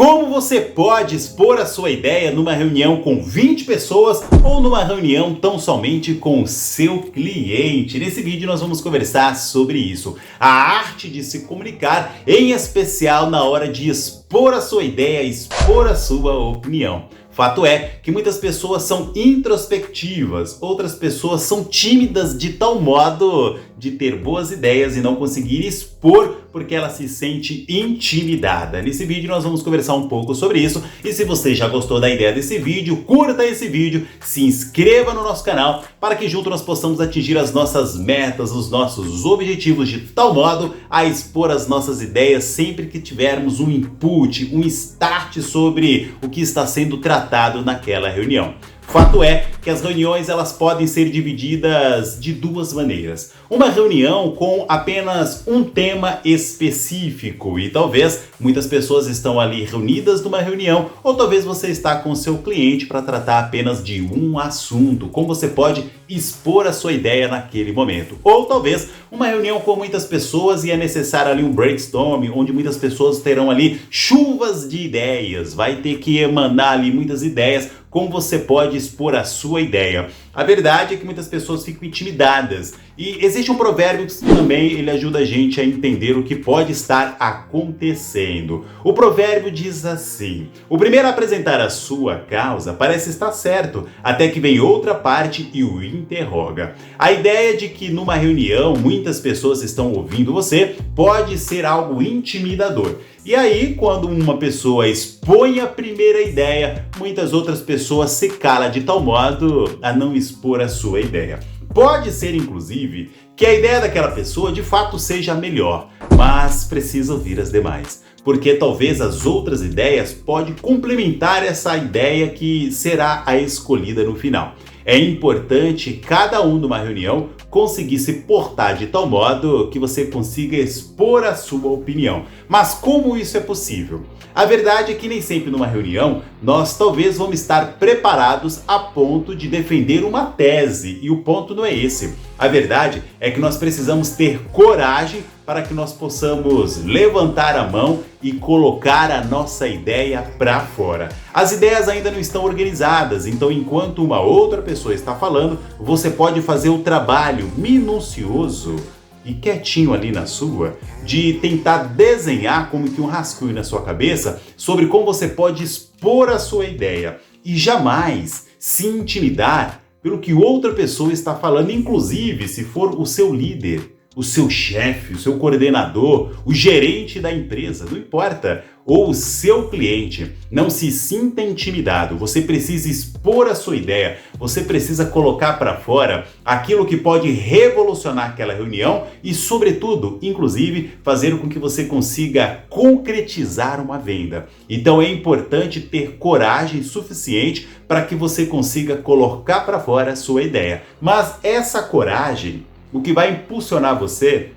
Como você pode expor a sua ideia numa reunião com 20 pessoas ou numa reunião tão somente com o seu cliente? Nesse vídeo nós vamos conversar sobre isso. A arte de se comunicar, em especial na hora de expor a sua ideia, expor a sua opinião. Fato é que muitas pessoas são introspectivas, outras pessoas são tímidas de tal modo de ter boas ideias e não conseguir expor porque ela se sente intimidada. Nesse vídeo nós vamos conversar um pouco sobre isso e se você já gostou da ideia desse vídeo, curta esse vídeo, se inscreva no nosso canal para que junto nós possamos atingir as nossas metas, os nossos objetivos de tal modo a expor as nossas ideias sempre que tivermos um input, um start sobre o que está sendo tratado naquela reunião. Fato é que as reuniões elas podem ser divididas de duas maneiras. Uma reunião com apenas um tema específico e talvez muitas pessoas estão ali reunidas numa reunião ou talvez você está com o seu cliente para tratar apenas de um assunto, como você pode expor a sua ideia naquele momento. Ou talvez uma reunião com muitas pessoas e é necessário ali um brainstorm, onde muitas pessoas terão ali chuvas de ideias, vai ter que emanar ali muitas ideias, como você pode expor a sua ideia. A verdade é que muitas pessoas ficam intimidadas e existe um provérbio que também ele ajuda a gente a entender o que pode estar acontecendo. O provérbio diz assim: o primeiro a apresentar a sua causa parece estar certo, até que vem outra parte e o interroga. A ideia de que numa reunião muitas pessoas estão ouvindo você pode ser algo intimidador. E aí, quando uma pessoa expõe a primeira ideia, muitas outras pessoas se calam de tal modo a não expor a sua ideia. Pode ser, inclusive, que a ideia daquela pessoa de fato seja a melhor, mas precisa ouvir as demais. Porque talvez as outras ideias podem complementar essa ideia que será a escolhida no final. É importante cada um numa reunião conseguir se portar de tal modo que você consiga expor a sua opinião. Mas como isso é possível? A verdade é que nem sempre numa reunião nós talvez vamos estar preparados a ponto de defender uma tese e o ponto não é esse. A verdade é que nós precisamos ter coragem para que nós possamos levantar a mão e colocar a nossa ideia para fora. As ideias ainda não estão organizadas, então enquanto uma outra pessoa está falando, você pode fazer o trabalho minucioso e quietinho ali na sua, de tentar desenhar como que um rascunho na sua cabeça sobre como você pode expor a sua ideia e jamais se intimidar pelo que outra pessoa está falando, inclusive se for o seu líder, o seu chefe, o seu coordenador, o gerente da empresa, não importa, ou o seu cliente. Não se sinta intimidado, você precisa expor a sua ideia, você precisa colocar para fora aquilo que pode revolucionar aquela reunião e, sobretudo, inclusive, fazer com que você consiga concretizar uma venda. Então é importante ter coragem suficiente para que você consiga colocar para fora a sua ideia. Mas essa coragem, o que vai impulsionar você,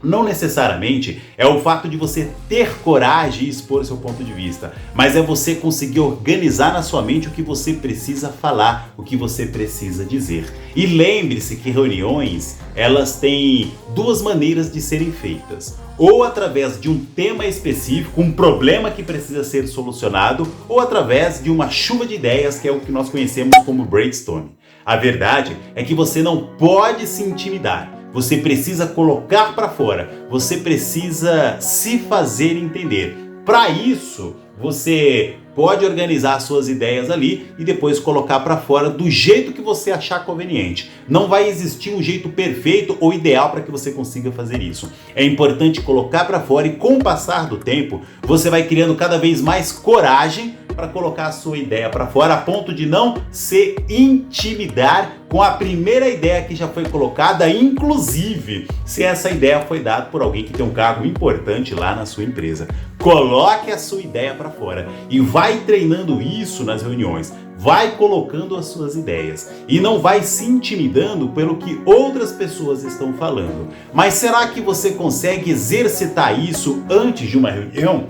não necessariamente é o fato de você ter coragem e expor o seu ponto de vista, mas é você conseguir organizar na sua mente o que você precisa falar, o que você precisa dizer. E lembre-se que reuniões, elas têm duas maneiras de serem feitas. Ou através de um tema específico, um problema que precisa ser solucionado, ou através de uma chuva de ideias, que é o que nós conhecemos como brainstorm. A verdade é que você não pode se intimidar. Você precisa colocar para fora. Você precisa se fazer entender. Para isso, você pode organizar suas ideias ali e depois colocar para fora do jeito que você achar conveniente. Não vai existir um jeito perfeito ou ideal para que você consiga fazer isso. É importante colocar para fora e com o passar do tempo, você vai criando cada vez mais coragem para colocar a sua ideia para fora, a ponto de não se intimidar com a primeira ideia que já foi colocada, inclusive se essa ideia foi dada por alguém que tem um cargo importante lá na sua empresa. Coloque a sua ideia para fora e vai treinando isso nas reuniões. Vai colocando as suas ideias e não vai se intimidando pelo que outras pessoas estão falando. Mas será que você consegue exercitar isso antes de uma reunião?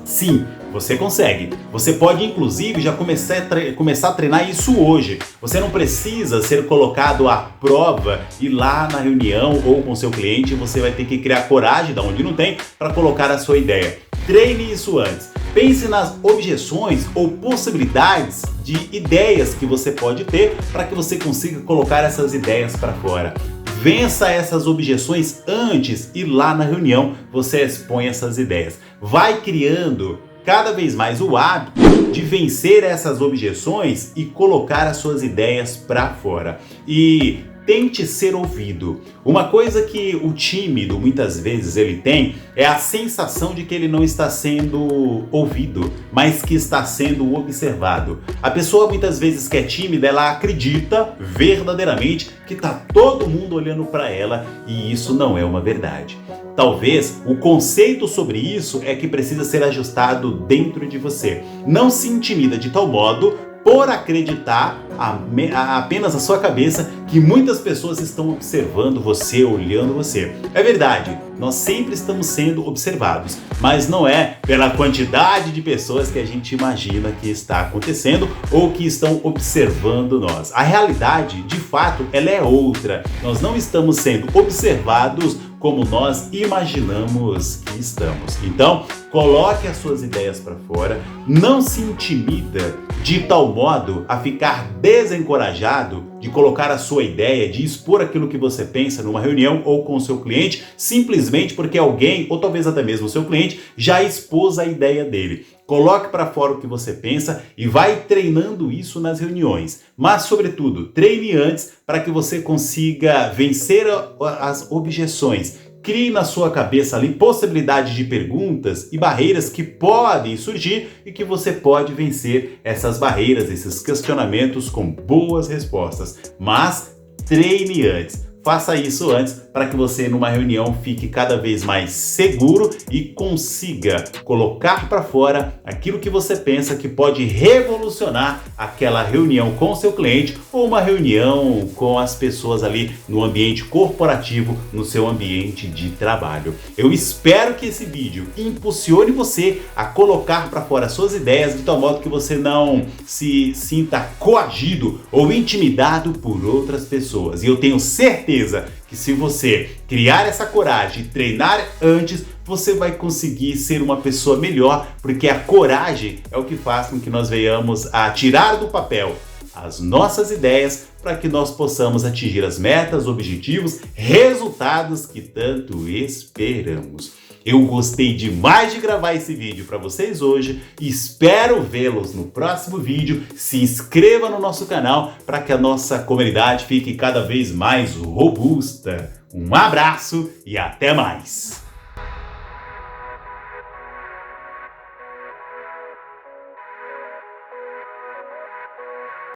Sim, você consegue. Você pode, inclusive, já começar a treinar isso hoje. Você não precisa ser colocado à prova e lá na reunião ou com seu cliente você vai ter que criar coragem, da onde não tem, para colocar a sua ideia. Treine isso antes. Pense nas objeções ou possibilidades de ideias que você pode ter para que você consiga colocar essas ideias para fora. Vença essas objeções antes e lá na reunião você expõe essas ideias. Vai criando cada vez mais o hábito de vencer essas objeções e colocar as suas ideias para fora. E tente ser ouvido. Uma coisa que o tímido muitas vezes ele tem é a sensação de que ele não está sendo ouvido, mas que está sendo observado. A pessoa muitas vezes que é tímida, ela acredita verdadeiramente que está todo mundo olhando para ela e isso não é uma verdade. Talvez o conceito sobre isso é que precisa ser ajustado dentro de você. Não se intimida de tal modo por acreditar apenas a sua cabeça que muitas pessoas estão observando você, olhando você. É verdade, nós sempre estamos sendo observados, mas não é pela quantidade de pessoas que a gente imagina que está acontecendo ou que estão observando nós. A realidade, de fato, ela é outra. Nós não estamos sendo observados como nós imaginamos que estamos. Então, coloque as suas ideias para fora, não se intimida de tal modo a ficar desencorajado de colocar a sua ideia, de expor aquilo que você pensa numa reunião ou com o seu cliente, simplesmente porque alguém, ou talvez até mesmo o seu cliente, já expôs a ideia dele. Coloque para fora o que você pensa e vai treinando isso nas reuniões. Mas, sobretudo, treine antes para que você consiga vencer as objeções. Crie na sua cabeça ali possibilidade de perguntas e barreiras que podem surgir e que você pode vencer essas barreiras, esses questionamentos com boas respostas. Mas treine antes. Faça isso antes para que você numa reunião fique cada vez mais seguro e consiga colocar para fora aquilo que você pensa que pode revolucionar aquela reunião com o seu cliente ou uma reunião com as pessoas ali no ambiente corporativo, no seu ambiente de trabalho. Eu espero que esse vídeo impulsione você a colocar para fora suas ideias de tal modo que você não se sinta coagido ou intimidado por outras pessoas. E eu tenho certeza que se você criar essa coragem e treinar antes, você vai conseguir ser uma pessoa melhor, porque a coragem é o que faz com que nós venhamos a tirar do papel as nossas ideias para que nós possamos atingir as metas, objetivos, resultados que tanto esperamos. Eu gostei demais de gravar esse vídeo para vocês hoje e espero vê-los no próximo vídeo. Se inscreva no nosso canal para que a nossa comunidade fique cada vez mais robusta. Um abraço e até mais!